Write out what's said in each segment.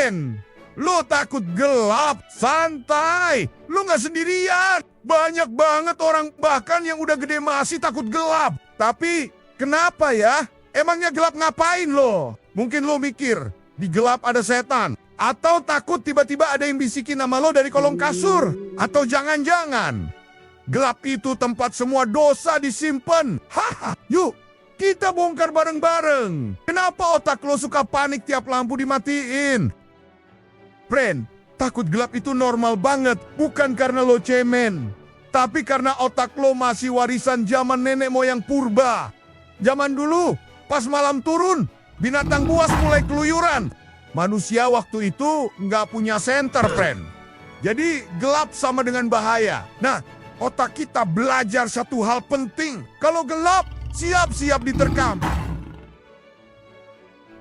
Pren, lo takut gelap? Santai, lo nggak sendirian. Banyak banget orang bahkan yang udah gede masih takut gelap. Tapi kenapa ya? Emangnya gelap ngapain lo? Mungkin lo mikir, di gelap ada setan. Atau takut tiba-tiba ada yang bisikin nama lo dari kolong kasur. Atau jangan-jangan gelap itu tempat semua dosa disimpan. Haha, yuk kita bongkar bareng-bareng. Kenapa otak lo suka panik tiap lampu dimatiin? Pren, takut gelap itu normal banget. Bukan karena lo cemen. Tapi karena otak lo masih warisan zaman nenek moyang purba. Zaman dulu, pas malam turun, binatang buas mulai keluyuran. Manusia waktu itu nggak punya senter, Pren. Jadi gelap sama dengan bahaya. Nah, otak kita belajar satu hal penting. Kalau gelap, siap-siap diterkam.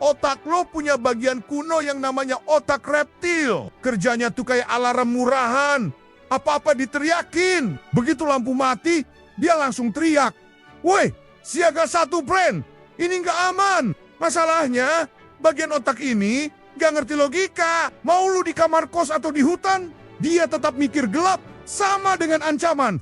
Otak lo punya bagian kuno yang namanya otak reptil. Kerjanya tuh kayak alarm murahan. Apa-apa diteriakin. Begitu lampu mati, dia langsung teriak. Woi, siaga 1, Pren. Ini nggak aman. Masalahnya, bagian otak ini nggak ngerti logika. Mau lu di kamar kos atau di hutan, dia tetap mikir gelap sama dengan ancaman.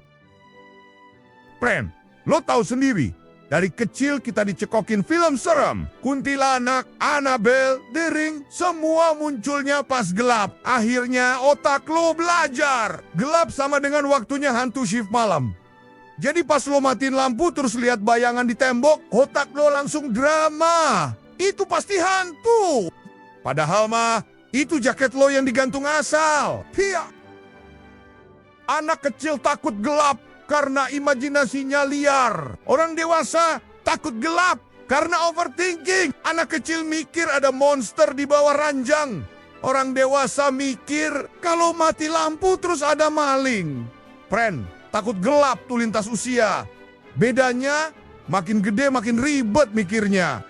Pren, lo tahu sendiri. Dari kecil kita dicekokin film serem. Kuntilanak, Annabelle, The Ring, semua munculnya pas gelap. Akhirnya otak lo belajar. Gelap sama dengan waktunya hantu shift malam. Jadi pas lo matiin lampu terus lihat bayangan di tembok, otak lo langsung drama. Itu pasti hantu. Padahal mah, itu jaket lo yang digantung asal. Hiya. Anak kecil takut gelap karena imajinasinya liar. Orang dewasa takut gelap karena overthinking. Anak kecil mikir ada monster di bawah ranjang. Orang dewasa mikir kalau mati lampu terus ada maling. Pren, takut gelap tuh lintas usia. Bedanya makin gede makin ribet mikirnya.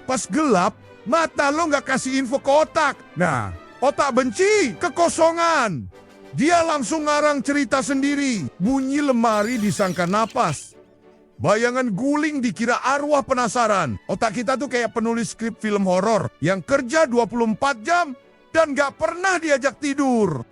Pas gelap, mata lo nggak kasih info ke otak. Nah, otak benci kekosongan. Dia langsung ngarang cerita sendiri. Bunyi lemari disangka napas. Bayangan guling dikira arwah penasaran. Otak kita tuh kayak penulis skrip film horor yang kerja 24 jam dan gak pernah diajak tidur.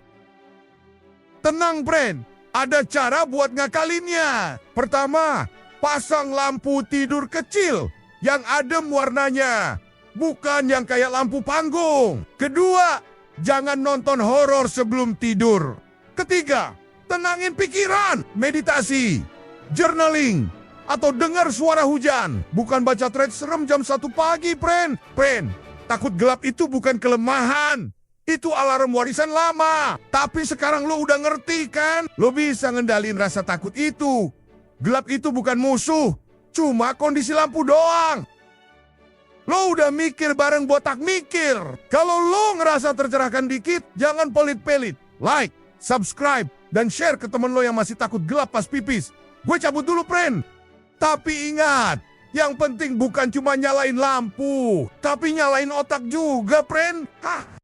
Tenang, Pren. Ada cara buat ngakalinnya. Pertama, pasang lampu tidur kecil yang adem warnanya. Bukan yang kayak lampu panggung. Kedua, jangan nonton horor sebelum tidur. Ketiga, tenangin pikiran, meditasi, journaling, atau dengar suara hujan. Bukan baca thread serem jam 1 pagi, Pren. Pren, takut gelap itu bukan kelemahan. Itu alarm warisan lama. Tapi sekarang lo udah ngerti kan? Lo bisa ngendalin rasa takut itu. Gelap itu bukan musuh, cuma kondisi lampu doang. Lo udah mikir bareng botak mikir. Kalau lo ngerasa tercerahkan dikit, jangan pelit-pelit. Like, subscribe, dan share ke temen lo yang masih takut gelap pas pipis. Gue cabut dulu, Pren. Tapi ingat, yang penting bukan cuma nyalain lampu, tapi nyalain otak juga, Pren. Hah.